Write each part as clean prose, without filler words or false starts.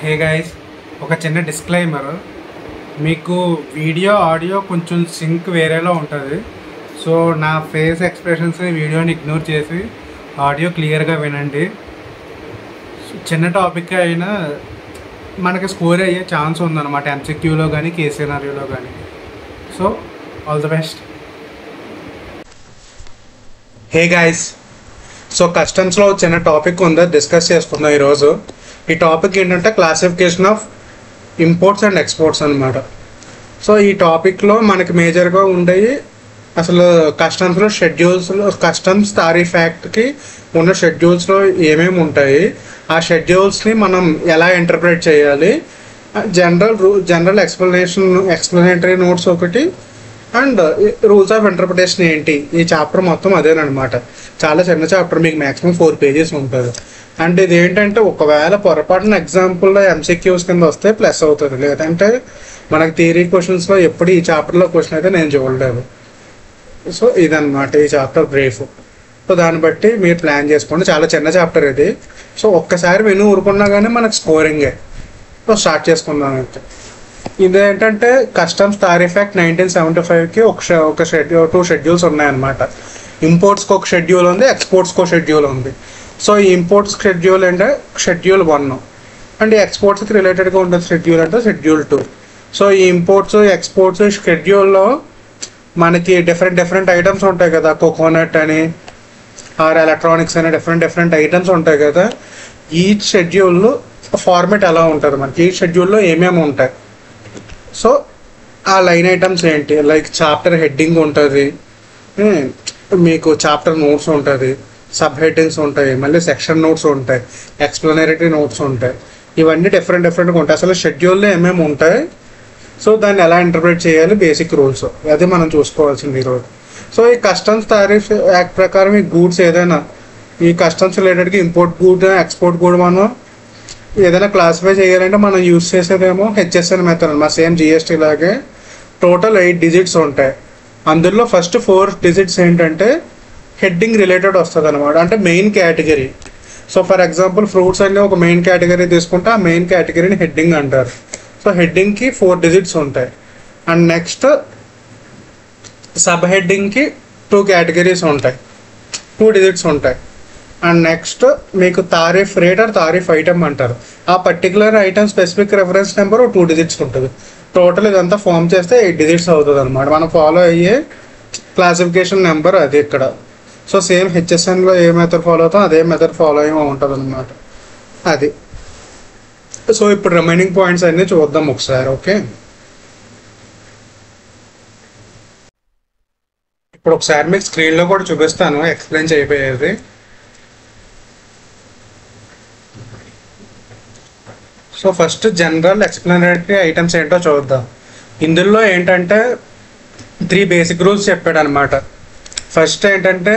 Hey guys, ఒక చిన్న disclaimer. మీకు వీడియో ఆడియో కొంచెం సింక్ వేరేలో ఉంటుంది. సో నా ఫేస్ ఎక్స్ప్రెషన్స్ని వీడియోని ఇగ్నోర్ చేసి ఆడియో క్లియర్గా వినండి. చిన్న టాపిక్ అయినా మనకి స్కోర్ అయ్యే ఛాన్స్ ఉందన్నమాట, ఎంసీక్యూలో కానీ కేసీఎన్ఆర్యూలో కానీ. So all the best. Hey guys, so కస్టమ్స్లో చిన్న టాపిక్ ఉందో డిస్కస్ చేసుకుందాం ఈరోజు. ఈ టాపిక్ ఏంటంటే classification of imports and exports అనమాట. సో ఈ టాపిక్లో మనకి మేజర్గా ఉండేవి అసలు కస్టమ్స్లో షెడ్యూల్స్లో, కస్టమ్స్ టారిఫ్ యాక్ట్కి ఉన్న షెడ్యూల్స్లో ఏమేమి ఉంటాయి, ఆ షెడ్యూల్స్ని మనం ఎలా ఇంటర్ప్రిట్ చేయాలి, జనరల్ ఎక్స్ప్లెనేటరీ నోట్స్ ఒకటి, అండ్ రూల్స్ ఆఫ్ ఇంటర్ప్రిటేషన్ ఏంటి. ఈ చాప్టర్ మొత్తం అదేనమాట. చాలా చిన్న చాప్టర్, మీకు మ్యాక్సిమం 4 pages ఉంటుంది. అండ్ ఇది ఏంటంటే ఒకవేళ పొరపాటున ఎగ్జాంపుల్లో ఎంసీక్యూస్ కింద వస్తే ప్లస్ అవుతుంది, లేదంటే మనకి థియరీ క్వశ్చన్స్లో ఎప్పుడు ఈ చాప్టర్లో క్వశ్చన్ అయితే నేను చూడలేదు. సో ఇదన్నమాట ఈ చాప్టర్ బ్రీఫ్. సో దాన్ని బట్టి మీరు ప్లాన్ చేసుకోండి. చాలా చిన్న చాప్టర్ ఇది. సో ఒక్కసారి విని ఊరుకున్నా కానీ మనకు స్కోరింగే. సో స్టార్ట్ చేసుకుందాం. అయితే ఇదేంటంటే కస్టమ్స్ టారిఫ్ యాక్ట్ 1975కి ఒక షెడ్యూల్, 2 షెడ్యూల్స్ ఉన్నాయన్నమాట. ఇంపోర్ట్స్కి ఒక షెడ్యూల్ ఉంది, ఎక్స్పోర్ట్స్కి ఒక షెడ్యూల్ ఉంది. సో ఈ ఇంపోర్ట్స్ షెడ్యూల్ అంటే షెడ్యూల్ 1, అండ్ ఎక్స్పోర్ట్స్కి రిలేటెడ్గా ఉంటుంది షెడ్యూల్ అంటే షెడ్యూల్ 2. సో ఈ ఇంపోర్ట్స్ ఎక్స్పోర్ట్స్ షెడ్యూల్లో మనకి డిఫరెంట్ ఐటమ్స్ ఉంటాయి కదా, కోకోనట్ అని ఆర్ ఎలక్ట్రానిక్స్ అని డిఫరెంట్ ఐటమ్స్ ఉంటాయి కదా. ఈ షెడ్యూల్ ఫార్మేట్ ఎలా ఉంటుంది, మనకి ఈ షెడ్యూల్లో ఏమేమి ఉంటాయి. సో ఆ లైన్ ఐటమ్స్ ఏంటి, లైక్ చాప్టర్ హెడ్డింగ్ ఉంటుంది, మీకు చాప్టర్ నోట్స్ ఉంటుంది, సబ్ హెడ్డింగ్స్ ఉంటాయి, మళ్ళీ సెక్షన్ నోట్స్ ఉంటాయి, ఎక్స్ప్లెనేటరీ నోట్స్ ఉంటాయి. ఇవన్నీ డిఫరెంట్గా ఉంటాయి. అసలు షెడ్యూల్లో ఏమేమి ఉంటాయి, సో దాన్ని ఎలా ఇంటర్ప్రిట్ చేయాలి, బేసిక్ రూల్స్ అది మనం చూసుకోవాల్సింది ఈరోజు. సో ఈ కస్టమ్స్ టారిఫ్ యాక్ట్ ప్రకారం ఈ గూడ్స్ ఏదైనా, ఈ కస్టమ్స్ రిలేటెడ్గా ఇంపోర్ట్ గూడ్ ఎక్స్పోర్ట్ గూడ్ మనం ఏదైనా క్లాసిఫై చేయాలంటే మనం యూజ్ చేసేదేమో హెచ్ఎస్ఎన్ మెథడ్ మా సేమ్ జిఎస్టీ లాగే. టోటల్ 8 digits ఉంటాయి. అందులో ఫస్ట్ 4 digits ఏంటంటే హెడ్డింగ్ రిలేటెడ్ వస్తుంది అనమాట, అంటే main category. So for example fruits అన్నీ ఒక మెయిన్ కేటగిరీ తీసుకుంటే ఆ మెయిన్ కేటగిరీని హెడ్డింగ్ అంటారు. సో హెడ్డింగ్కి 4 digits ఉంటాయి. అండ్ నెక్స్ట్ సబ్ హెడ్డింగ్కి 2 categories ఉంటాయి, 2 digits ఉంటాయి. అండ్ నెక్స్ట్ మీకు tariff rate or tariff item అంటారు. ఆ particular item specific reference number 2 digits ఉంటుంది. టోటల్ ఇదంతా ఫామ్ చేస్తే 8 digits అవుతుంది అనమాట. మనం ఫాలో అయ్యే క్లాసిఫికేషన్ నెంబర్ అది ఇక్కడ. సో సేమ్ హెచ్ఎస్ఎన్లో ఏ మెథడ్ ఫాలో అవుతాం అదే మెథడ్ ఫాలో అయ్యి ఉంటుంది అనమాట అది. సో ఇప్పుడు రిమైనింగ్ పాయింట్స్ అన్నీ చూద్దాం ఒకసారి. ఓకే, ఇప్పుడు ఒకసారి మీకు స్క్రీన్లో కూడా చూపిస్తాను ఎక్స్ప్లెయిన్ చేయబోయేది. So first general explanatory items ఏంటో చూద్దాం. ఇందులో ఏంటంటే 3 basic రూల్స్ చెప్పాడు అనమాట. ఫస్ట్ ఏంటంటే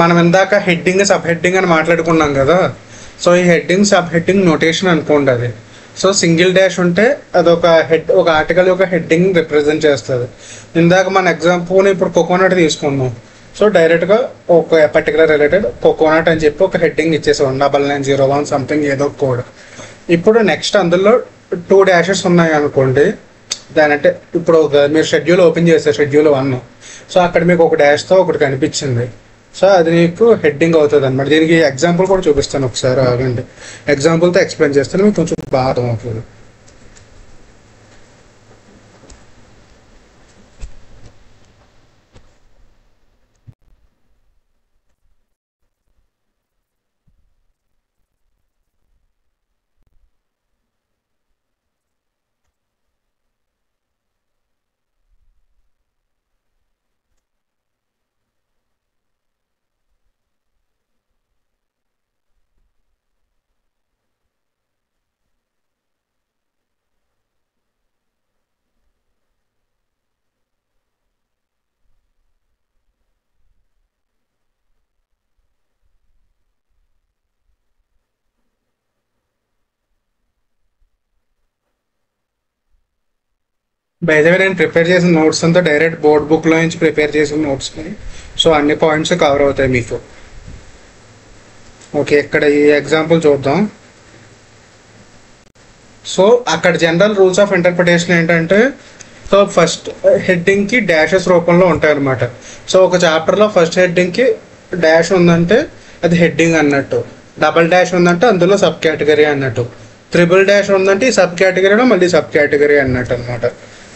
మనం ఇందాక హెడ్డింగ్ సబ్ హెడ్డింగ్ అని మాట్లాడుకున్నాం కదా. సో ఈ హెడ్డింగ్ సబ్ హెడ్డింగ్ నోటేషన్ అనుకోండి అది. సో సింగిల్ డాష్ ఉంటే అదొక ఒక ఆర్టికల్ యొక్క హెడ్డింగ్ రిప్రజెంట్ చేస్తుంది. ఇందాక మన ఎగ్జాంపుల్ ఇప్పుడు కోకోనట్ తీసుకుందాం. సో డైరెక్ట్గా ఒక పర్టికులర్ రిలేటెడ్ కోకోనట్ అని చెప్పి ఒక హెడ్డింగ్ ఇచ్చేసాం, 9901 సంథింగ్ ఏదో కోడ్. ఇప్పుడు నెక్స్ట్ అందులో 2 dashes ఉన్నాయి అనుకోండి. దాని అంటే ఇప్పుడు మీరు షెడ్యూల్ ఓపెన్ చేస్తారు, షెడ్యూల్ 1. సో అక్కడ మీకు ఒక డాష్తో ఒకటి కనిపించింది. సో అది మీకు హెడ్డింగ్ అవుతుంది అనమాట. దీనికి ఎగ్జాంపుల్ కూడా చూపిస్తాను ఒకసారి, ఆగండి. ఎగ్జాంపుల్తో ఎక్స్ప్లెయిన్ చేస్తాను, మీకు కొంచెం బాగా అర్థమవుతుంది. బై ద వే నేను ప్రిపేర్ చేసిన నోట్స్ అంతా డైరెక్ట్ బోర్డ్ బుక్లో నుంచి ప్రిపేర్ చేసిన నోట్స్ని. సో అన్ని పాయింట్స్ కవర్ అవుతాయి మీకు. ఓకే, ఇక్కడ ఈ ఎగ్జాంపుల్ చూద్దాం. సో అక్కడ జనరల్ రూల్స్ ఆఫ్ ఇంటర్ప్రిటేషన్ ఏంటంటే, సో ఫస్ట్ హెడ్డింగ్కి డాషెస్ రూపంలో ఉంటాయన్నమాట. సో ఒక చాప్టర్లో ఫస్ట్ హెడ్డింగ్కి డాష్ ఉందంటే అది హెడ్డింగ్ అన్నట్టు, డబల్ డాష్ ఉందంటే అందులో సబ్ కేటగిరీ అన్నట్టు, ట్రిపుల్ డాష్ ఉందంటే ఈ సబ్ కేటగిరీలో మళ్ళీ సబ్ కేటగిరీ అన్నట్టు అనమాట.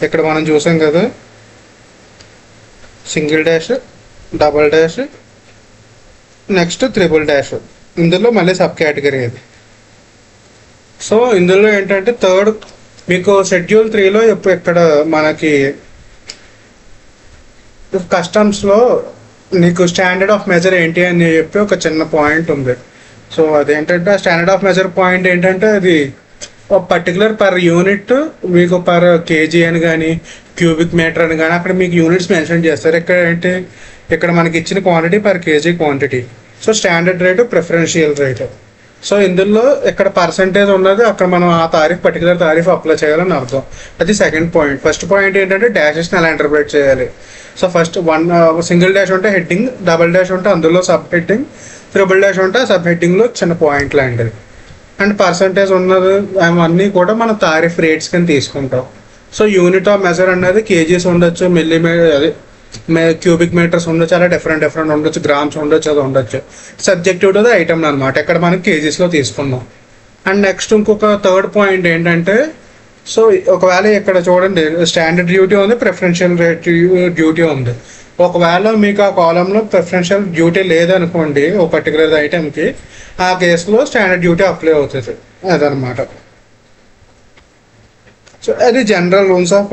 ఇక్కడ మనం చూసాం కదా, single dash, double dash, next triple dash, ఇందులో మళ్ళీ సబ్ కేటగిరీ అది. సో ఇందులో ఏంటంటే థర్డ్ మీకు షెడ్యూల్ 3లో ఇప్పుడు ఇక్కడ మనకి కస్టమ్స్లో నీకు స్టాండర్డ్ ఆఫ్ మెజర్ ఏంటి అని చెప్పి ఒక చిన్న పాయింట్ ఉంది. సో అదేంటంటే ఆ స్టాండర్డ్ ఆఫ్ మెజర్ పాయింట్ ఏంటంటే అది ఒక పర్టికులర్ పర్ యూనిట్ మీకు పర్ కేజీ అని కానీ క్యూబిక్ మీటర్ అని కానీ అక్కడ మీకు యూనిట్స్ మెన్షన్ చేస్తారు. ఇక్కడ ఏంటి, ఇక్కడ మనకి ఇచ్చిన quantity per KG quantity. So standard rate, preferential rate. So ఇందులో ఇక్కడ పర్సంటేజ్ ఉన్నది, అక్కడ మనం ఆ తారీఫ్ పర్టికులర్ తారీఫ్ అప్లై చేయాలని అర్థం. అది సెకండ్ పాయింట్. ఫస్ట్ పాయింట్ ఏంటంటే డాషెస్ని ఎలా ఇంటర్ప్రిట్ చేయాలి. సో ఫస్ట్ సింగిల్ డాష్ ఉంటే హెడ్డింగ్, డబల్ డాష్ ఉంటే అందులో సబ్ హెడ్డింగ్, ట్రిపుల్ డాష్ ఉంటే సబ్ హెడ్డింగ్లో చిన్న పాయింట్ లాంటిది. అండ్ పర్సంటేజ్ ఉన్నది అవన్నీ కూడా మనం తారీఫ్ రేట్స్ కింద తీసుకుంటాం. సో యూనిట్ ఆఫ్ మెజర్ అన్నది కేజీస్ ఉండొచ్చు, అదే క్యూబిక్ మీటర్స్ ఉండొచ్చు, అలా డిఫరెంట్ ఉండొచ్చు, గ్రామ్స్ ఉండొచ్చు, అది ఉండొచ్చు. సబ్జెక్టివ్ టు ద ఐటమ్ అనమాట. ఇక్కడ మనం కేజీస్లో తీసుకున్నాం. అండ్ నెక్స్ట్ ఇంకొక థర్డ్ పాయింట్ ఏంటంటే, సో ఒకవేళ ఇక్కడ చూడండి స్టాండర్డ్ డ్యూటీ ఉంది, ప్రిఫరెన్షియల్ రేట్ డ్యూటీ ఉంది. ఒకవేళ మీకు ఆ కాలంలో ప్రిఫరెన్షియల్ డ్యూటీ లేదనుకోండి ఒక పర్టికులర్ ఐటెంకి, ఆ కేసులో స్టాండర్డ్ డ్యూటీ అప్లై అవుతుంది అదనమాట. సో అది general rules of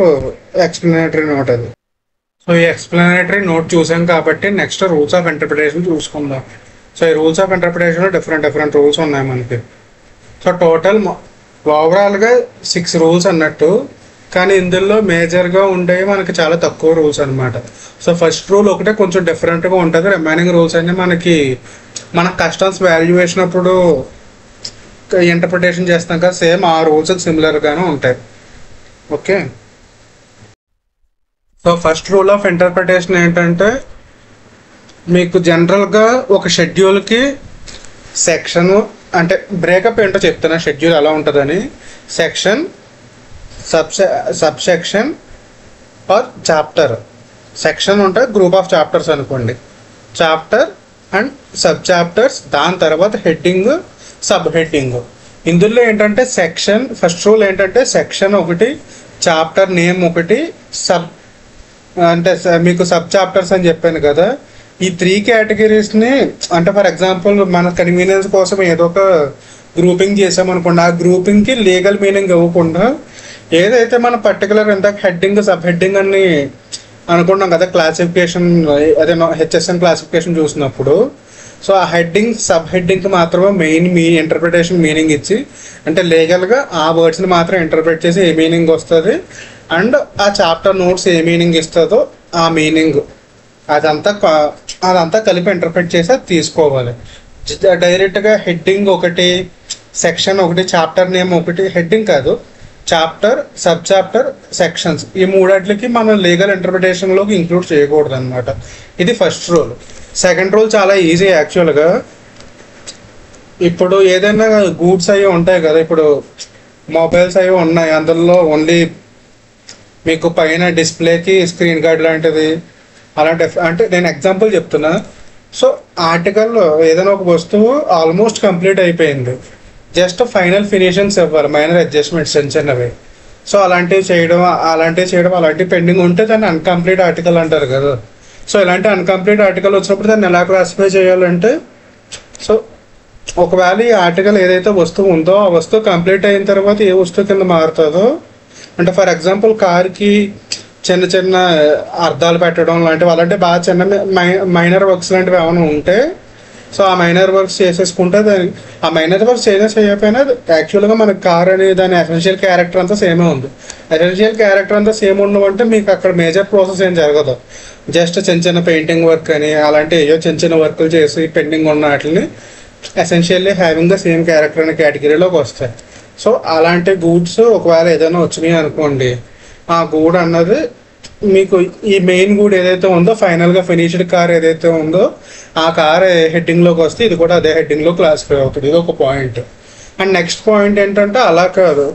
explanatory note అది. సో ఈ ఎక్స్ప్లెనేటరీ నోట్ చూసాం కాబట్టి నెక్స్ట్ రూల్స్ ఆఫ్ ఇంటర్ప్రిటేషన్ చూసుకుందాం. సో ఈ రూల్స్ ఆఫ్ ఇంటర్ప్రిటేషన్లో డిఫరెంట్ రూల్స్ ఉన్నాయి మనకి. సో టోటల్ ఓవరాల్గా 6 రూల్స్ అన్నట్టు, కానీ ఇందులో మేజర్గా ఉండేవి మనకి చాలా తక్కువ రూల్స్ అనమాట. సో ఫస్ట్ రూల్ ఒకటే కొంచెం డిఫరెంట్గా ఉంటుంది, రిమైనింగ్ రూల్స్ అన్నీ మన కస్టమ్స్ వాల్యుయేషన్ అప్పుడు ఇంటర్ప్రిటేషన్ చేస్తాం కదా, సేమ్ ఆ రూల్స్ సిమిలర్గానే ఉంటాయి. Okay. So first rule of interpretation ఏంటంటే, మీకు జనరల్గా ఒక షెడ్యూల్కి సెక్షన్ అంటే బ్రేకప్ ఏంటో చెప్తున్నా, షెడ్యూల్ ఎలా ఉంటుందని. Section, sub section are chapter. Section ఉంటే గ్రూప్ ఆఫ్ చాప్టర్స్ అనుకోండి, చాప్టర్ అండ్ సబ్ చాప్టర్స్, దాని తర్వాత హెడ్డింగ్, సబ్ హెడ్డింగ్. ఇందులో ఏంటంటే సెక్షన్, ఫస్ట్ రూల్ ఏంటంటే సెక్షన్ ఒకటి, చాప్టర్ నేమ్ ఒకటి, అంటే మీకు సబ్ చాప్టర్స్ అని చెప్పాను కదా, ఈ 3 కేటగిరీస్ని అంటే ఫర్ ఎగ్జాంపుల్ మన కన్వీనియన్స్ కోసం ఏదో ఒక గ్రూపింగ్ చేసామనుకోండి, ఆ గ్రూపింగ్కి లీగల్ మీనింగ్ ఇవ్వకుండా ఏదైతే మన పర్టికులర్ ఇందాక హెడ్డింగ్, సబ్ హెడ్డింగ్ అని అనుకున్నాం కదా క్లాసిఫికేషన్, అదే హెచ్ఎస్ఎన్ క్లాసిఫికేషన్ చూసినప్పుడు, సో ఆ హెడ్డింగ్, సబ్ హెడ్డింగ్కి మాత్రమే మెయిన్ ఇంటర్ప్రిటేషన్ మీనింగ్ ఇచ్చి, అంటే లీగల్గా ఆ వర్డ్స్ని మాత్రం ఇంటర్ప్రిట్ చేసి ఏ మీనింగ్ వస్తుంది అండ్ ఆ చాప్టర్ నోట్స్ ఏ మీనింగ్ ఇస్తుందో ఆ మీనింగ్ అదంతా కలిపి ఇంటర్ప్రిట్ చేసి అది తీసుకోవాలి. డైరెక్ట్గా హెడ్డింగ్ ఒకటి, సెక్షన్ ఒకటి, చాప్టర్ నేమ్ ఒకటి, హెడ్డింగ్ కాదు, చాప్టర్, సబ్ చాప్టర్, సెక్షన్స్, ఈ మూడాట్లకి మనం లీగల్ ఇంటర్ప్రిటేషన్లోకి ఇంక్లూడ్ చేయకూడదు అనమాట. ఇది ఫస్ట్ రూల్. సెకండ్ రూల్ చాలా ఈజీ యాక్చువల్గా. ఇప్పుడు ఏదైనా గూడ్స్ అవి ఉంటాయి కదా, ఇప్పుడు మొబైల్స్ అవి ఉన్నాయి, అందులో ఓన్లీ మీకు పైన డిస్ప్లేకి స్క్రీన్ గార్డ్ లాంటిది అలాంటి, అంటే నేను ఎగ్జాంపుల్ చెప్తున్నా. సో ఆర్టికల్లో ఏదైనా ఒక వస్తువు ఆల్మోస్ట్ కంప్లీట్ అయిపోయింది, జస్ట్ ఫైనల్ ఫినిషింగ్స్ ఇవ్వాలి, మైనర్ అడ్జస్ట్మెంట్స్ చిన్నవి. సో అలాంటివి చేయడం అలాంటివి పెండింగ్ ఉంటే దాన్ని అన్కంప్లీట్ ఆర్టికల్ అంటారు కదా. సో ఇలాంటి అన్కంప్లీట్ ఆర్టికల్ వచ్చినప్పుడు దాన్ని ఎలా క్లాసిఫై చేయాలంటే, సో ఒకవేళ ఈ ఆర్టికల్ ఏదైతే వస్తువు ఉందో ఆ వస్తువు కంప్లీట్ అయిన తర్వాత ఏ వస్తువు కింద మారుతుందో, అంటే ఫర్ ఎగ్జాంపుల్ కార్కి చిన్న అర్థాలు పెట్టడం లాంటివి, అలాంటి బాగా చిన్న మైనర్ వర్క్స్ లాంటివి ఏమైనా ఉంటే, సో ఆ మైనర్ వర్క్స్ చేసేసుకుంటే ఆ మైనర్ వర్క్స్ చేయకపోయినా యాక్చువల్గా మన కార్ అనే దాని ఎసెన్షియల్ క్యారెక్టర్ అంతా సేమే ఉంది. ఎసెన్షియల్ క్యారెక్టర్ అంతా సేమ్ ఉండమంటే మీకు అక్కడ మేజర్ ప్రాసెస్ ఏం జరగదు, జస్ట్ చిన్న పెయింటింగ్ వర్క్ అని అలాంటి ఏయో చిన్న వర్కులు చేసి పెండింగ్ ఉన్న వాటిని essentially having the same character అనే కేటగిరీలోకి వస్తాయి. సో అలాంటి గూడ్స్ ఒకవేళ ఏదైనా వచ్చినాయి అనుకోండి, ఆ గూడ్ అన్నది మీకు ఈ మెయిన్ గూడ్ ఏదైతే ఉందో, ఫైనల్గా ఫినిష్డ్ కార్ ఏదైతే ఉందో ఆ కార్ హెడ్డింగ్లోకి వస్తే ఇది కూడా అదే హెడ్డింగ్లో క్లాసిఫై అవుతుంది. ఇది ఒక పాయింట్. అండ్ నెక్స్ట్ పాయింట్ ఏంటంటే, అలా కాదు,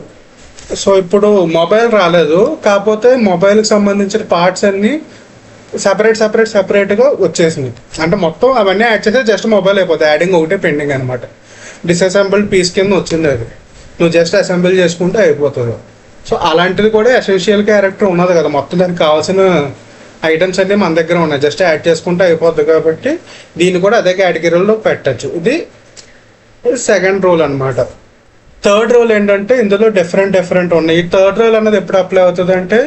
సో ఇప్పుడు మొబైల్ రాలేదు, కాకపోతే మొబైల్కి సంబంధించిన పార్ట్స్ అన్నీ సపరేట్గా వచ్చేసింది. అంటే మొత్తం అవన్నీ యాడ్ చేస్తే జస్ట్ మొబైల్ అయిపోతుంది, యాడింగ్ ఒకటే పెండింగ్ అనమాట. డిస్అసెంబుల్డ్ పీస్ కింద వచ్చింది అది, నువ్వు జస్ట్ అసెంబుల్ చేసుకుంటే అయిపోతుంది. సో అలాంటిది కూడా ఎసెన్షియల్ క్యారెక్టర్ ఉన్నది కదా, మొత్తం దానికి కావాల్సిన ఐటమ్స్ అన్నీ మన దగ్గర ఉన్నాయి, జస్ట్ యాడ్ చేసుకుంటే అయిపోద్ది. కాబట్టి దీన్ని కూడా అదే కేటగిరీలో పెట్టచ్చు. ఇది సెకండ్ రూల్ అనమాట. థర్డ్ రూల్ ఏంటంటే ఇందులో డిఫరెంట్ ఉన్నాయి. ఈ థర్డ్ రూల్ అనేది ఎప్పుడు అప్లై అవుతుంది అంటే,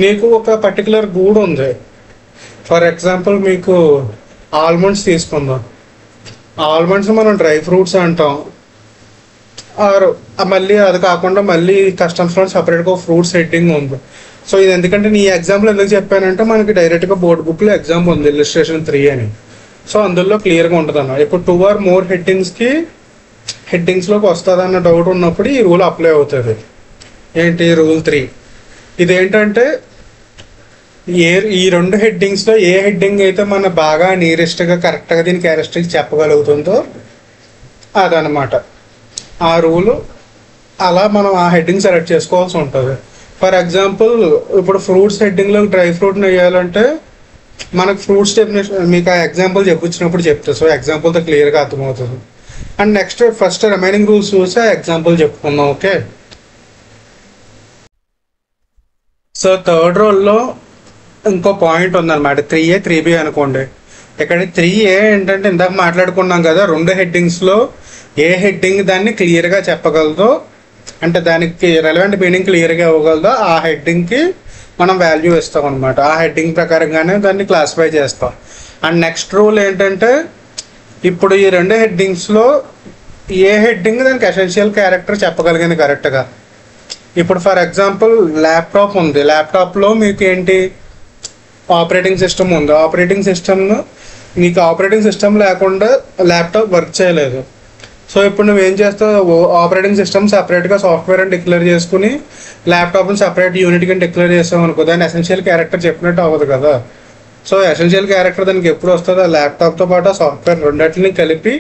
నీకు ఒక పర్టికులర్ గూడ్ ఉంది, ఫర్ ఎగ్జాంపుల్ మీకు ఆల్మండ్స్ తీసుకుందాం. ఆల్మండ్స్ మనం డ్రై ఫ్రూట్స్ అంటాం, ఆర్ మళ్ళీ అది కాకుండా మళ్ళీ కస్టమ్స్లో సపరేట్గా ఫ్రూట్స్ హెడ్డింగ్ ఉంది. సో ఇది ఎందుకంటే నీ ఎగ్జాంపుల్ ఎందుకు చెప్పానంటే, మనకి డైరెక్ట్గా బోర్డ్ బుక్లో ఎగ్జామ్ ఉంది ఇల్లస్ట్రేషన్ 3 అని. సో అందులో క్లియర్గా ఉంటుంది అన్న. ఇప్పుడు 2 or more హెడ్డింగ్స్లోకి వస్తుంది అన్న డౌట్ ఉన్నప్పుడు ఈ రూల్ అప్లై అవుతుంది. ఏంటి రూల్ 3? ఇదేంటంటే ఈ 2 హెడ్డింగ్స్లో ఏ హెడ్డింగ్ అయితే మన బాగా నియరెస్ట్గా కరెక్ట్గా దీని క్యారెక్టరిస్టిక్స్ చెప్పగలుగుతుందో అదనమాట ఆ రూలు. అలా మనం ఆ హెడ్డింగ్ సెలెక్ట్ చేసుకోవాల్సి ఉంటుంది. ఫర్ ఎగ్జాంపుల్ ఇప్పుడు ఫ్రూట్స్ హెడ్డింగ్లో డ్రై ఫ్రూట్ని వేయాలంటే మనకు ఫ్రూట్స్ డెఫినేషన్ మీకు ఆ ఎగ్జాంపుల్ చెప్పించినప్పుడు చెప్తా. సో ఎగ్జాంపుల్తో క్లియర్గా అర్థమవుతుంది. And next first remaining rules చూసి ఆ ఎగ్జాంపుల్ చెప్పుకుందాం. ఓకే, సో థర్డ్ రూల్లో ఇంకో పాయింట్ ఉందన్నమాట, 3A 3B అనుకోండి. ఇక్కడ 3A ఏంటంటే ఇందాక మాట్లాడుకున్నాం కదా, 2 హెడ్డింగ్స్లో ఏ హెడ్డింగ్ దాన్ని క్లియర్గా చెప్పగలదో, అంటే దానికి రెలవెంట్ మీనింగ్ క్లియర్గా ఇవ్వగలదో ఆ హెడ్డింగ్కి మనం వాల్యూ ఇస్తాం అనమాట. ఆ హెడ్డింగ్ ప్రకారంగానే దాన్ని క్లాసిఫై చేస్తాం. అండ్ నెక్స్ట్ రూల్ ఏంటంటే, ఇప్పుడు ఈ 2 హెడ్డింగ్స్లో ఏ హెడ్డింగ్ దానికి ఎసెన్షియల్ క్యారెక్టర్ చెప్పగలిగింది కరెక్ట్గా. ఇప్పుడు ఫర్ ఎగ్జాంపుల్ ల్యాప్టాప్ ఉంది, ల్యాప్టాప్లో మీకు ఏంటి ఆపరేటింగ్ సిస్టమ్ ఉంది. ఆపరేటింగ్ సిస్టమ్ లేకుండా ల్యాప్టాప్ వర్క్ చేయలేదు. సో ఇప్పుడు నువ్వేం చేస్తావు, ఆపరేటింగ్ సిస్టమ్ సపరేట్గా సాఫ్ట్వేర్ అని డిక్లేర్ చేసుకుని ల్యాప్టాప్ని సపరేట్ యూనిట్ కింద డిక్లేర్ చేస్తాం అనుకో, దాని ఎసెన్షియల్ క్యారెక్టర్ చెప్పినట్టు అవ్వదు కదా. సో ఎసెన్షియల్ క్యారెక్టర్ దానికి ఎప్పుడు వస్తుందో, ల్యాప్టాప్తో పాటు సాఫ్ట్వేర్ రెండింటిని కలిపి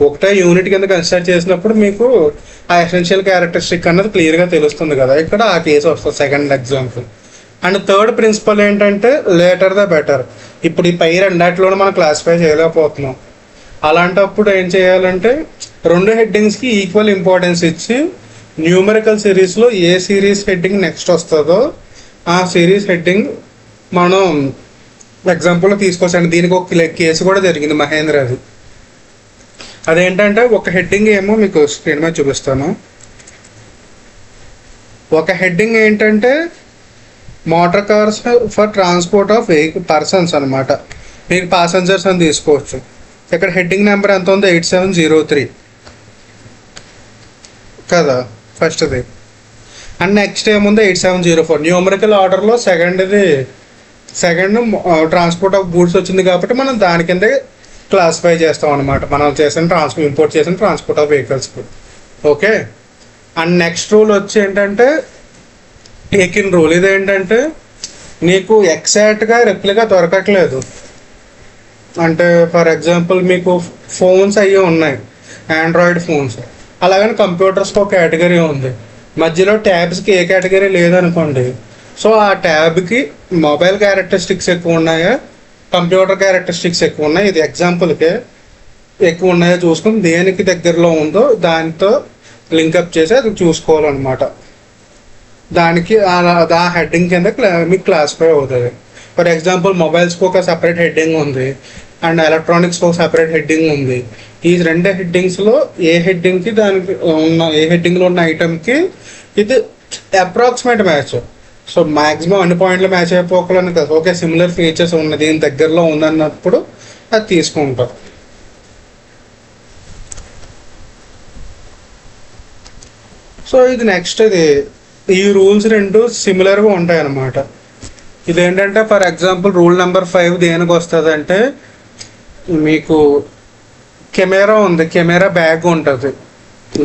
ఒకటే యూనిట్ కింద కన్సిడర్ చేసినప్పుడు మీకు ఆ ఎసెన్షియల్ క్యారెక్టరిస్టిక్ అన్నది క్లియర్గా తెలుస్తుంది కదా. ఇక్కడ ఆ కేసు వస్తుంది second example. And third principal ఏంటంటే లేటర్ ద బెటర్. ఇప్పుడు ఈ పై రెండాటిలోనే మనం క్లాసిఫై చేయలేకపోతున్నాం. అలాంటప్పుడు ఏం చేయాలంటే 2 హెడ్డింగ్స్కి ఈక్వల్ ఇంపార్టెన్స్ ఇచ్చి న్యూమరికల్ సిరీస్లో ఏ సిరీస్ హెడ్డింగ్ నెక్స్ట్ వస్తుందో ఆ సిరీస్ హెడ్డింగ్ మనం ఎగ్జాంపుల్లో తీసుకొచ్చాను. దీనికి ఒక కేసు కూడా జరిగింది మహేంద్రది. అదేంటంటే ఒక హెడ్డింగ్ ఏమో మీకు స్క్రీన్ మీద చూపిస్తాను. ఒక హెడ్డింగ్ ఏంటంటే motor cars for transport of persons అనమాట. మీకు ప్యాసెంజర్స్ అని తీసుకోవచ్చు. ఇక్కడ హెడ్డింగ్ నెంబర్ ఎంత ఉందో 8703 కదా ఫస్ట్ది. అండ్ నెక్స్ట్ ఏముందో 8704. న్యూమరికల్ ఆర్డర్లో సెకండ్ ట్రాన్స్పోర్ట్ ఆఫ్ గూడ్స్ వచ్చింది కాబట్టి మనం దాని కింద క్లాసిఫై చేస్తాం అనమాట, మనం ఇంపోర్ట్ చేసిన transport of vehicles. Okay, and next rule వచ్చి ఏంటంటే టేకిన్ రూల్. ఇదేంటంటే నీకు ఎగ్జాక్ట్గా రెప్లికా దొరకట్లేదు. అంటే ఫర్ ఎగ్జాంపుల్ మీకు ఫోన్స్ అయ్యి ఉన్నాయి, ఆండ్రాయిడ్ ఫోన్స్. అలాగని కంప్యూటర్స్కి ఒక కేటగిరీ ఉంది, మధ్యలో ట్యాబ్స్కి ఏ కేటగిరీ లేదనుకోండి. సో ఆ ట్యాబ్కి మొబైల్ క్యారెక్టరిస్టిక్స్ ఎక్కువ ఉన్నాయా, కంప్యూటర్ క్యారెక్టరిస్టిక్స్ ఎక్కువ ఉన్నాయి, ఇది ఎగ్జాంపుల్కే ఎక్కువ ఉన్నాయో చూసుకుని దేనికి దగ్గరలో ఉందో దానితో లింకప్ చేసి అది చూసుకోవాలన్నమాట. దానికి ఆ హెడ్డింగ్ కింద మీకు క్లాసిఫై అవుతుంది. ఫర్ ఎగ్జాంపుల్ మొబైల్స్కి ఒక సపరేట్ హెడ్డింగ్ ఉంది అండ్ ఎలక్ట్రానిక్స్కి ఒక సపరేట్ హెడ్డింగ్ ఉంది. ఈ 2 హెడ్డింగ్స్లో ఏ హెడ్డింగ్లో ఉన్న ఐటమ్కి ఇది అప్రాక్సిమేట్ మ్యాచ్. సో మ్యాక్సిమం అన్ని పాయింట్లు మ్యాచ్ అయిపోకలని కదా, ఓకే సిమిలర్ ఫీచర్స్ ఉన్నది దీని దగ్గరలో ఉందన్నప్పుడు అది తీసుకుంటాం. సో ఇది నెక్స్ట్ ఈ రూల్స్ 2 సిమిలర్గా ఉంటాయి అన్నమాట. ఇదేంటంటే ఫర్ ఎగ్జాంపుల్ రూల్ నెంబర్ 5 దేనికి వస్తుంది అంటే, మీకు కెమెరా ఉంది, కెమెరా బ్యాగ్ ఉంటుంది.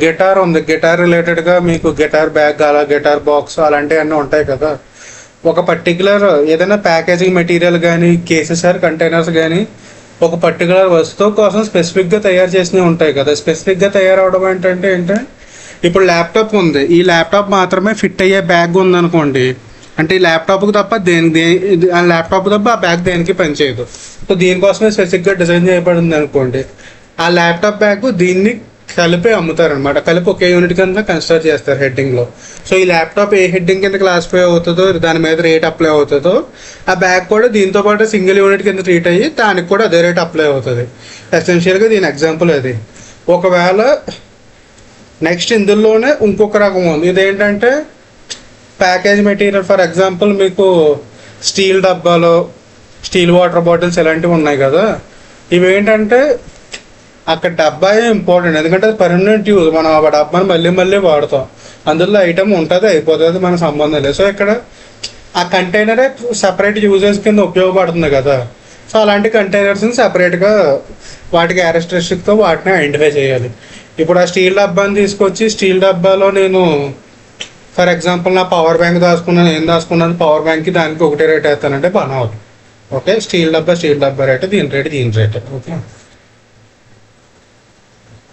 గిటార్ ఉంది, గిటార్ రిలేటెడ్గా మీకు గిటార్ బ్యాగ్ అలా గిటార్ బాక్స్ అలాంటివన్నీ ఉంటాయి కదా. ఒక పర్టికులర్ ఏదైనా ప్యాకేజింగ్ మెటీరియల్ కానీ కేసెస్ ఆర్ కంటైనర్స్ కానీ ఒక పర్టికులర్ వస్తువు కోసం స్పెసిఫిక్గా తయారు చేసినవి ఉంటాయి కదా. స్పెసిఫిక్గా తయారవడం ఏంటంటే ఇప్పుడు ల్యాప్టాప్ ఉంది, ఈ ల్యాప్టాప్ మాత్రమే ఫిట్ అయ్యే బ్యాగ్ ఉందనుకోండి, అంటే ఈ ల్యాప్టాప్కి తప్ప ఆ ల్యాప్టాప్ తప్ప ఆ బ్యాగ్ దేనికి పనిచేయదు. సో దీనికోసమే స్పెసిఫిక్గా డిజైన్ చేయబడింది అనుకోండి. ఆ ల్యాప్టాప్ బ్యాగ్ దీన్ని కలిపి అమ్ముతారు అనమాట, కలిపి ఒకే యూనిట్ కింద కన్సిడర్ చేస్తారు హెడ్డింగ్లో. సో ఈ ల్యాప్టాప్ ఏ హెడ్డింగ్ కింద క్లాసిఫై అవుతుందో, దాని మీద రేట్ అప్లై అవుతుందో, ఆ బ్యాగ్ కూడా దీంతో పాటు సింగిల్ యూనిట్ కింద ట్రీట్ అయ్యి దానికి కూడా అదే రేట్ అప్లై అవుతుంది. ఎసెన్షియల్గా దీని ఎగ్జాంపుల్ అది. ఒకవేళ నెక్స్ట్ ఇందులోనే ఇంకొక రకం ఉంది, ఇదేంటంటే ప్యాకేజ్ మెటీరియల్. ఫర్ ఎగ్జాంపుల్ మీకు స్టీల్ డబ్బాలో స్టీల్ వాటర్ బాటిల్స్ ఇలాంటివి ఉన్నాయి కదా, ఇవి ఏంటంటే అక్కడ డబ్బా ఇంపార్టెంట్, ఎందుకంటే అది పర్మనెంట్ యూజ్, మనం ఆ డబ్బాని మళ్ళీ మళ్ళీ వాడతాం, అందులో ఐటమ్ ఉంటుంది అయిపోతుంది, మనకు సంబంధం లేదు. సో ఇక్కడ ఆ కంటైనరే సపరేట్ యూజెస్ కింద ఉపయోగపడుతుంది కదా. సో అలాంటి కంటైనర్స్ని సపరేట్గా వాటికి క్యారెక్టరిస్టిక్తో వాటిని ఐడెంటిఫై చేయాలి. ఇప్పుడు ఆ స్టీల్ డబ్బాని తీసుకొచ్చి స్టీల్ డబ్బాలో నేను ఫర్ ఎగ్జాంపుల్ నా పవర్ బ్యాంక్ దాచుకున్నాను, ఏం దాచుకున్నాను పవర్ బ్యాంక్కి, దానికి ఒకటే రేట్ వేస్తానంటే పనవదు. ఓకే, స్టీల్ డబ్బా రేట్, దీని రేట్. ఓకే,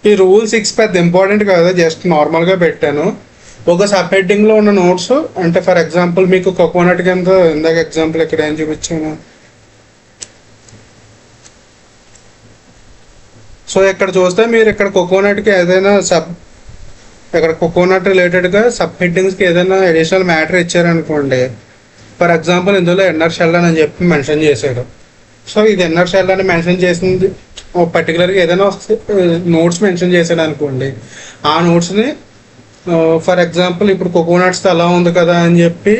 ఈ రూల్ 6 పెద్ద ఇంపార్టెంట్ కాదు, జస్ట్ నార్మల్గా పెట్టాను. ఒక సబ్ హెడ్డింగ్లో ఉన్న నోట్స్ అంటే ఫర్ ఎగ్జాంపుల్ మీకు కోకోనట్ కింద ఇందాక ఎగ్జాంపుల్ ఇక్కడ ఏం చూపించాను. సో ఇక్కడ చూస్తే మీరు ఇక్కడ కోకోనట్కి ఏదైనా ఇక్కడ కోకోనట్ రిలేటెడ్గా సబ్ హెడ్డింగ్స్కి ఏదైనా అడిషనల్ మ్యాటర్ ఇచ్చారనుకోండి. ఫర్ ఎగ్జాంపుల్ ఇందులో ఎన్నర్ షెల్ అని చెప్పి మెన్షన్ చేశాడు. సో ఇది ఎన్నర్ షెల్ అని మెన్షన్ చేసింది పర్టికులర్గా ఏదైనా నోట్స్ మెన్షన్ చేశాడు అనుకోండి, ఆ నోట్స్ని ఫర్ ఎగ్జాంపుల్ ఇప్పుడు కోకోనట్స్ అలా ఉంది కదా అని చెప్పి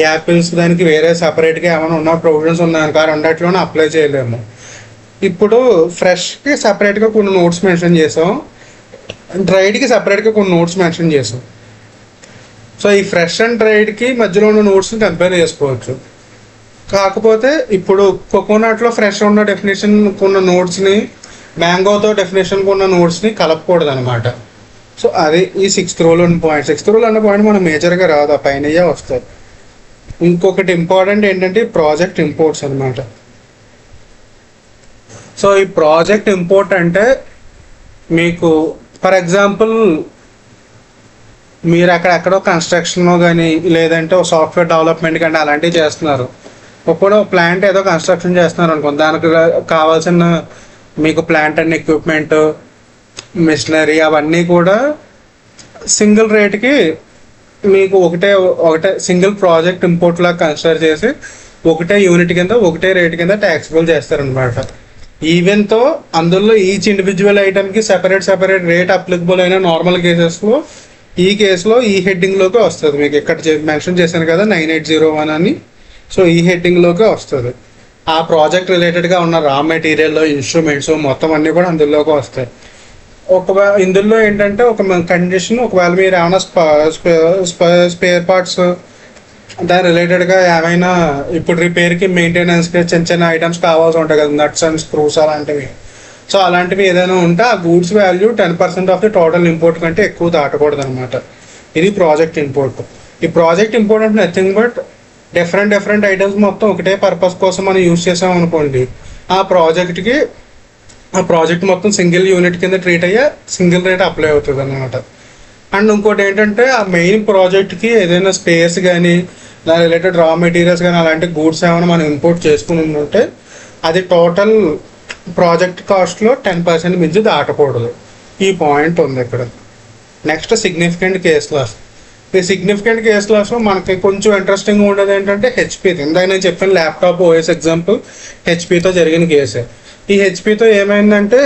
యాపిల్స్ దానికి వేరే సపరేట్గా ఏమైనా ఉన్న ప్రొవిజన్స్ ఉన్నాయనుకో, ఆ రెండిట్లోనే అప్లై చేయలేము. ఇప్పుడు ఫ్రెష్కి సపరేట్గా కొన్ని నోట్స్ మెన్షన్ చేసాం, డ్రైడ్కి సపరేట్గా కొన్ని నోట్స్ మెన్షన్ చేసాం. సో ఈ ఫ్రెష్ అండ్ డ్రైడ్కి మధ్యలో ఉన్న నోట్స్ని కంపేర్ చేసుకోవచ్చు. కాకపోతే ఇప్పుడు కోకోనట్లో ఫ్రెష్ ఉన్న డెఫినేషన్ ఉన్న నోట్స్ని మ్యాంగోతో డెఫినేషన్ ఉన్న నోట్స్ని కలపకూడదు అనమాట. సో అది ఈ 6th రూల్ అన్న పాయింట్. 6th రూల్ అన్న పాయింట్ మనం మేజర్గా రాదు, ఆ పైనయే వస్తుంది. ఇంకొకటి ఇంపార్టెంట్ ఏంటంటే ప్రాజెక్ట్ ఇంపోర్ట్స్ అనమాట. సో ఈ ప్రాజెక్ట్ ఇంపోర్ట్ అంటే మీకు ఫర్ ఎగ్జాంపుల్ మీరు అక్కడెక్కడో కన్స్ట్రక్షన్లో కానీ లేదంటే సాఫ్ట్వేర్ డెవలప్మెంట్ కానీ అలాంటివి చేస్తున్నారు. ఇప్పుడు ప్లాంట్ ఏదో కన్స్ట్రక్షన్ చేస్తున్నారు అనుకోండి, దానికి కావాల్సిన మీకు ప్లాంట్ అండ్ ఎక్విప్మెంట్, మిషనరీ అవన్నీ కూడా సింగిల్ రేట్కి మీకు ఒకటే సింగిల్ ప్రాజెక్ట్ ఇంపోర్ట్ లాగా కన్సిడర్ చేసి ఒకటే యూనిట్ కింద ఒకటే రేట్ కింద ట్యాక్సిబుల్ చేస్తారనమాట. ఈవెన్తో అందులో ఈచ్ ఇండివిజువల్ ఐటమ్కి సెపరేట్ రేట్ అప్లికబుల్ అయిన నార్మల్ కేసెస్లో ఈ కేసులో ఈ హెడ్డింగ్లోకి వస్తుంది. మీకు ఇక్కడ మెన్షన్ చేశాను కదా 9801 అని. సో ఈ హెడ్డింగ్లోకి వస్తుంది. ఆ ప్రాజెక్ట్ రిలేటెడ్గా ఉన్న రా మెటీరియల్, ఇన్స్ట్రుమెంట్స్ మొత్తం అన్నీ కూడా అందులోకి వస్తాయి. ఒకవేళ ఇందులో ఏంటంటే ఒక కండిషన్, ఒకవేళ మీరు ఏమైనా స్పేర్ పార్ట్స్ దాని రిలేటెడ్గా ఏమైనా ఇప్పుడు రిపేర్కి మెయింటెనెన్స్కి చిన్న ఐటమ్స్ కావాల్సి ఉంటాయి కదా, నట్స్ అండ్ స్క్రూస్ అలాంటివి. సో అలాంటివి ఏదైనా ఉంటే ఆ goods value 10% of the total import కంటే ఎక్కువ దాటకూడదు అనమాట. ఇది ప్రాజెక్ట్ ఇంపోర్ట్. ఈ ప్రాజెక్ట్ ఇంపోర్ట్ అంటే నథింగ్ బట్ డిఫరెంట్ ఐటమ్స్ మొత్తం ఒకటే పర్పస్ కోసం మనం యూజ్ చేసాం అనుకోండి, ఆ ప్రాజెక్ట్ మొత్తం సింగిల్ యూనిట్ కింద ట్రీట్ అయ్యే సింగిల్ రేట్ అప్లై అవుతుంది అనమాట. అండ్ ఇంకోటి ఏంటంటే ఆ మెయిన్ ప్రాజెక్ట్కి ఏదైనా స్పేస్ కానీ దాని రిలేటెడ్ రా మెటీరియల్స్ కానీ అలాంటి గూడ్స్ ఏమైనా మనం ఇంపోర్ట్ చేసుకుని ఉంటే అది టోటల్ ప్రాజెక్ట్ కాస్ట్లో 10% మించి దాటకూడదు. ఈ పాయింట్ ఉంది ఇక్కడ. Next significant case laws. ఈ సిగ్నిఫికెంట్ కేస్ లాస్లో మనకి కొంచెం ఇంట్రెస్టింగ్ ఉండేది ఏంటంటే హెచ్పీతో. ఇందాక నేను చెప్పిన ల్యాప్టాప్ ఓఎస్ ఎగ్జాంపుల్ హెచ్పీతో జరిగిన కేసే. ఈ హెచ్పీతో ఏమైందంటే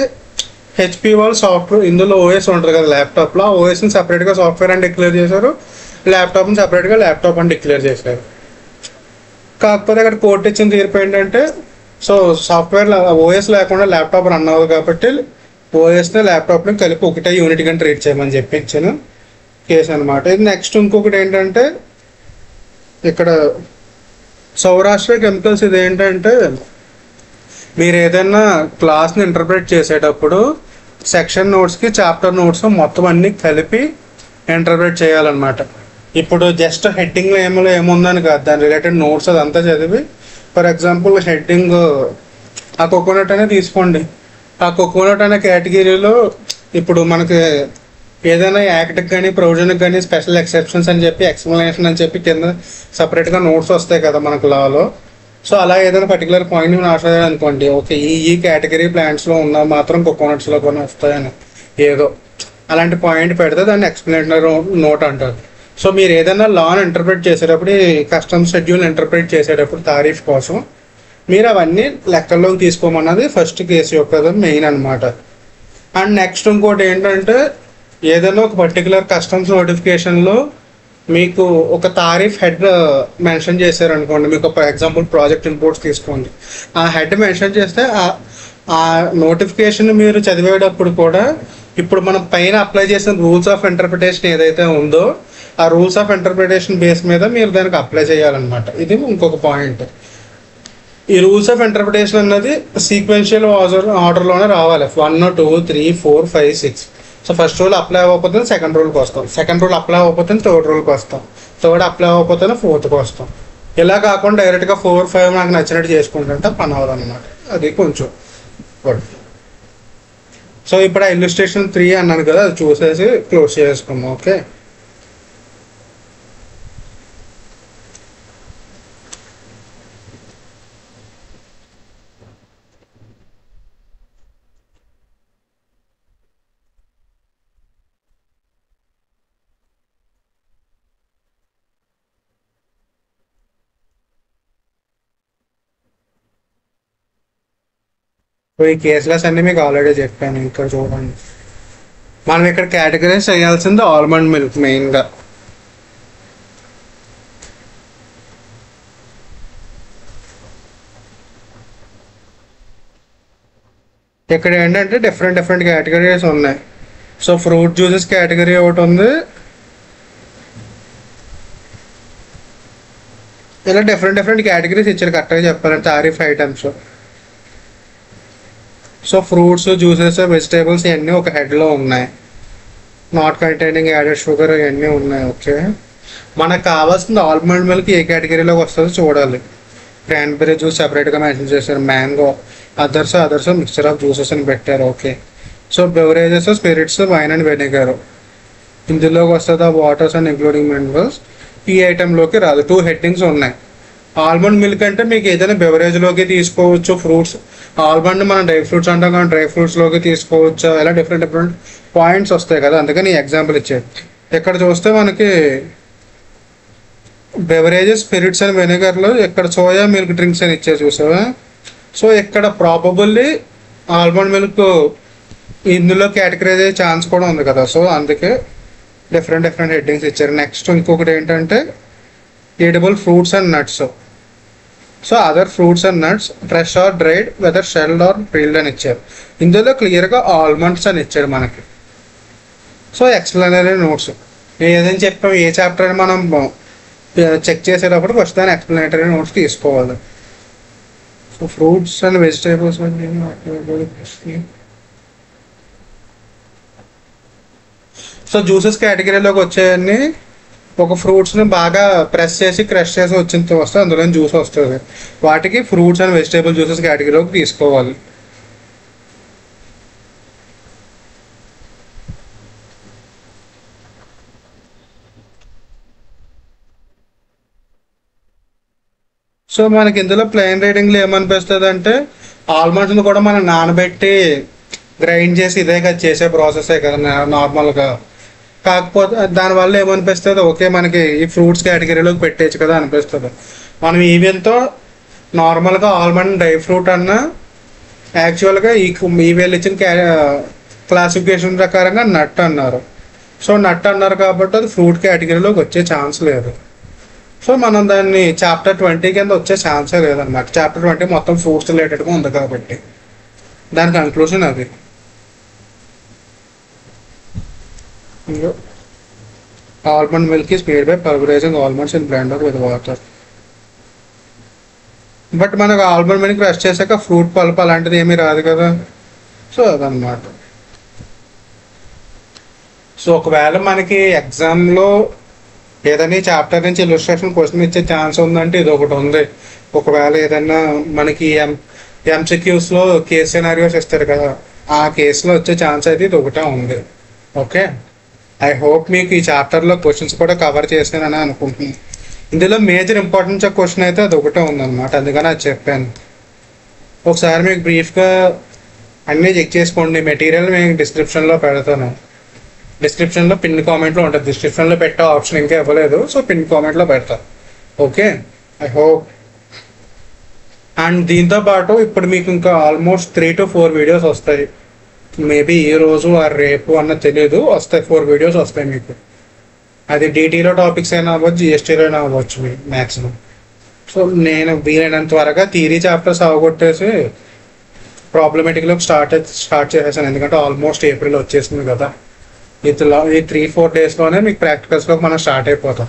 హెచ్పీ వాళ్ళు సాఫ్ట్వేర్, ఇందులో ఓఎస్ ఉంటుంది కదా ల్యాప్టాప్లో, ఆ ఓఎస్ని సపరేట్గా సాఫ్ట్వేర్ అని డిక్లేర్ చేశారు, ల్యాప్టాప్ని సపరేట్గా ల్యాప్టాప్ అని డిక్లేర్ చేశారు. కాకపోతే అక్కడ కోర్టు ఇచ్చిన తీర్పు ఏంటంటే సో సాఫ్ట్వేర్ ఓఎస్ లేకుండా ల్యాప్టాప్ రన్ అవ్వదు కాబట్టి ఓఎస్ని ల్యాప్టాప్ని కలిపి ఒకటే యూనిట్ గా ట్రీట్ చేయమని చెప్పి ఇచ్చాను కేసు అనమాట. ఇది నెక్స్ట్ ఇంకొకటి ఏంటంటే ఇక్కడ సౌరాష్ట్ర కెమికల్స్. ఇది ఏంటంటే మీరు ఏదైనా క్లాస్ని ఇంటర్ప్రిట్ చేసేటప్పుడు సెక్షన్ నోట్స్కి చాప్టర్ నోట్స్ మొత్తం అన్నీ కలిపి ఇంటర్ప్రిట్ చేయాలన్నమాట. ఇప్పుడు జస్ట్ హెడ్డింగ్లో ఏముందని కాదు, దాని రిలేటెడ్ నోట్స్ అదంతా చదివి ఫర్ ఎగ్జాంపుల్ హెడ్డింగ్ ఆ కోకోనట్ అనే తీసుకోండి. ఆ కోకోనట్ అనే కేటగిరీలో ఇప్పుడు మనకి ఏదైనా యాక్ట్కి కానీ ప్రొవిజన్కి కానీ స్పెషల్ ఎక్సెప్షన్స్ అని చెప్పి ఎక్స్ప్లెనేషన్ అని చెప్పి కింద సపరేట్గా నోట్స్ వస్తాయి కదా మనకు లాలో. సో అలా ఏదైనా పర్టికులర్ పాయింట్ రాసేది అనుకోండి, ఓకే ఈ కేటగిరీ ప్లాంట్స్లో ఉన్న మాత్రం కోకోనట్స్లో కొన్ని వస్తాయని ఏదో అలాంటి పాయింట్ పెడితే దాన్ని ఎక్స్ప్లెనేటరీ నోట్ అంటారు. సో మీరు ఏదైనా లాని ఇంటర్ప్రిట్ చేసేటప్పుడు, కస్టమ్ షెడ్యూల్ ఇంటర్ప్రిట్ చేసేటప్పుడు తారీఫ్ కోసం మీరు అవన్నీ లెక్కల్లోకి తీసుకోమన్నది ఫస్ట్ కేసు యొక్క మెయిన్ అనమాట. అండ్ నెక్స్ట్ ఇంకోటి ఏంటంటే, ఏదైనా ఒక పర్టికులర్ కస్టమ్స్ నోటిఫికేషన్లో మీకు ఒక తారీఫ్ హెడ్ మెన్షన్ చేశారనుకోండి, మీకు ఫర్ ఎగ్జాంపుల్ ప్రాజెక్ట్ ఇంపోర్ట్స్ తీసుకోండి, ఆ హెడ్ మెన్షన్ చేస్తే ఆ నోటిఫికేషన్ మీరు చదివేటప్పుడు కూడా ఇప్పుడు మనం పైన అప్లై చేసిన రూల్స్ ఆఫ్ ఇంటర్ప్రిటేషన్ ఏదైతే ఉందో ఆ రూల్స్ ఆఫ్ ఇంటర్ప్రిటేషన్ బేస్ మీద మీరు దానికి అప్లై చేయాలన్నమాట. ఇది ఇంకొక పాయింట్. ఈ రూల్స్ ఆఫ్ ఇంటర్ప్రిటేషన్ అన్నది సీక్వెన్షియల్ ఆర్డర్లోనే రావాలి. 1 2 3 4 5 6. సో ఫస్ట్ రూల్ అప్లై అవ్వకపోతే సెకండ్ రూల్కి వస్తాం, సెకండ్ రూల్ అప్లై అవ్వకపోతే థర్డ్ రూల్కి వస్తాం, థర్డ్ అప్లై అవ్వకపోతే ఫోర్త్కి వస్తాం. ఇలా కాకుండా డైరెక్ట్గా 4 5 నాకు నచ్చినట్టు చేసుకుంటుంటే పని అవ్వదు అనమాట. అది కొంచెం గుడ్. సో ఇప్పుడు ఆ ఇల్లుస్ట్రేషన్ 3 అన్నాను కదా, అది చూసేసి క్లోజ్ చేసుకున్నాం. ఓకే, సో ఈ కేసులెస్ అన్ని మీకు ఆల్రెడీ చెప్పాను. ఇక్కడ చూడండి, మనం ఇక్కడ కేటగరైజ్ చేయాల్సింది ఆల్మండ్ మిల్క్ మెయిన్గా. ఇక్కడ ఏంటంటే డిఫరెంట్ కేటగిరీస్ ఉన్నాయి. సో ఫ్రూట్ జ్యూసెస్ కేటగిరీ ఒకటి ఉంది. ఇలా డిఫరెంట్ కేటగిరీస్ ఇచ్చారు కరెక్ట్గా చెప్పాలంటే tariff items. So fruits, juices, vegetables ఇవన్నీ ఒక హెడ్లో ఉన్నాయి. నాట్ కంటైనింగ్ యాడెడ్ షుగర్ ఇవన్నీ ఉన్నాయి. ఓకే, మనకు కావాల్సింది ఆల్మండ్ మిల్క్ ఏ కేటగిరీలోకి వస్తుందో చూడాలి. క్రాన్బెర్రీ జ్యూస్ సెపరేట్గా మెన్షన్ చేశారు, mango, others mixture of juices అని పెట్టారు. Okay, so beverages, spirits, wine and vinegar ఇందులోకి వస్తుంది. వాటర్స్ అండ్ ఇంక్లూడింగ్ మినరల్స్ ఈ ఐటెంలోకి రాదు. 2 హెడ్డింగ్స్ ఉన్నాయి. ఆల్మండ్ మిల్క్ అంటే మీకు ఏదైనా బెవరేజ్లోకి తీసుకోవచ్చు. ఫ్రూట్స్, ఆల్మండ్ మనం డ్రై ఫ్రూట్స్ అంటాం కానీ డ్రై ఫ్రూట్స్లోకి తీసుకోవచ్చు. ఇలా డిఫరెంట్ పాయింట్స్ వస్తాయి కదా, అందుకని ఎగ్జాంపుల్ ఇచ్చారు. ఇక్కడ చూస్తే మనకి బెవరేజెస్, స్పిరిట్స్ అండ్ వెనిగర్లో ఇక్కడ సోయా మిల్క్ డ్రింక్స్ అని ఇచ్చారు చూసావా. సో ఇక్కడ ప్రాబబుల్లీ ఆల్మండ్ మిల్క్ ఇందులో కేటగరైజ్ అయ్యే ఛాన్స్ కూడా ఉంది కదా. సో అందుకే డిఫరెంట్ హెడ్డింగ్స్ ఇచ్చారు. నెక్స్ట్ ఇంకొకటి ఏంటంటే edible fruits and nuts. So other fruits and nuts fresh or dried whether shelled or peeled అని ఇచ్చారు. ఇందులో క్లియర్గా ఆల్మండ్స్ అని ఇచ్చాడు మనకి. సో ఎక్స్ప్లెనరీ నోట్స్ ఏదైనా చెప్పాం, ఏ చాప్టర్ అని మనం చెక్ చేసేటప్పుడు ఫస్ట్ దాని ఎక్స్ప్లెనేటరీ నోట్స్ తీసుకోవాలి. So fruits and vegetables, so juices కేటగిరీలోకి వచ్చేవన్నీ ఒక ఫ్రూట్స్ని బాగా ప్రెస్ చేసి క్రష్ చేసి వచ్చిన వస్తే అందులో జ్యూస్ వస్తుంది. వాటికి ఫ్రూట్స్ అండ్ వెజిటేబుల్ జ్యూసెస్ కేటగిరీలోకి తీసుకోవాలి. సో మనకి ఇందులో ప్లెయిన్ రీడింగ్లో ఏమనిపిస్తుంది అంటే ఆల్మండ్స్ని కూడా మనం నానబెట్టి గ్రైండ్ చేసి ఇదే కదా చేసే ప్రాసెసే కదా నార్మల్గా. కాకపోతే దానివల్ల ఏమనిపిస్తుంది, ఓకే మనకి ఈ ఫ్రూట్స్ కేటగిరీలోకి పెట్టేచ్చు కదా అనిపిస్తుంది. మనం ఈవెన్తో నార్మల్గా ఆల్మండ్ డ్రై ఫ్రూట్ అన్న యాక్చువల్గా వీళ్ళు ఇచ్చిన క్లాసిఫికేషన్ ప్రకారంగా నట్ అన్నారు. సో నట్ అన్నారు కాబట్టి అది ఫ్రూట్ కేటగిరీలోకి వచ్చే ఛాన్స్ లేదు. సో మనం దాన్ని చాప్టర్ 20 కింద వచ్చే ఛాన్సే లేదన్నమాట. చాప్టర్ 20 మొత్తం ఫ్రూట్స్ రిలేటెడ్గా ఉంది కాబట్టి దాని కన్క్లూషన్ అది. Almond milk is made by pulverizing almonds in blender with water. But మనకు ఆల్మండ్ మిల్క్ క్రష్ చేశాక ఫ్రూట్ పల్ప్ అలాంటిది ఏమీ రాదు కదా. సో అదనమాట. సో ఒకవేళ మనకి ఎగ్జామ్లో ఏదైనా చాప్టర్ నుంచి ఇల్లుస్ట్రేషన్ క్వశ్చన్ ఇచ్చే ఛాన్స్ ఉందంటే ఇది ఒకటి ఉంది. ఒకవేళ ఏదైనా మనకి ఎంసీక్యూస్లో కేస్ సినారియోస్ ఇస్తారు కదా, ఆ కేసులో వచ్చే ఛాన్స్ అయితే ఇది ఒకటే ఉంది. ఓకే. ఐ హోప్ మీకు ఈ చాప్టర్లో క్వశ్చన్స్ కూడా కవర్ చేశానని అనుకుంటున్నాను. ఇందులో మేజర్ ఇంపార్టెన్స్ ఆఫ్ క్వశ్చన్ అయితే అది ఒకటే ఉందన్నమాట, అందుకని అది చెప్పాను. ఒకసారి మీకు బ్రీఫ్గా అన్నీ చెక్ చేసుకోండి. మెటీరియల్ నేను డిస్క్రిప్షన్లో పెడతాను. డిస్క్రిప్షన్లో పిన్ కామెంట్లో ఉంటుంది. డిస్క్రిప్షన్లో పెట్టే ఆప్షన్ ఇంకా ఇవ్వలేదు, సో పిన్ కామెంట్లో పెడతాను. Okay, I hope. అండ్ దీంతో పాటు ఇప్పుడు మీకు ఇంకా ఆల్మోస్ట్ 3 to 4 వీడియోస్ వస్తాయి. మేబీ ఈ రోజు ఆర్ రేపు అన్న తెలియదు, వస్తాయి 4 వీడియోస్ వస్తాయి మీకు. అది డిటీలో టాపిక్స్ అయినా అవ్వచ్చు, జిఎస్టీలో అయినా అవ్వచ్చు మీకు మ్యాక్సిమం. సో నేను వీలైనంత త్వరగా థియరీ చాప్టర్స్ అవగొట్టేసి ప్రాబ్లమేటిక్లో స్టార్ట్ చేసేసాను. ఎందుకంటే ఆల్మోస్ట్ ఏప్రిల్ వచ్చేసింది కదా. ఈ 3-4 డేస్లోనే మీకు ప్రాక్టికల్స్లో మనం స్టార్ట్ అయిపోతాం.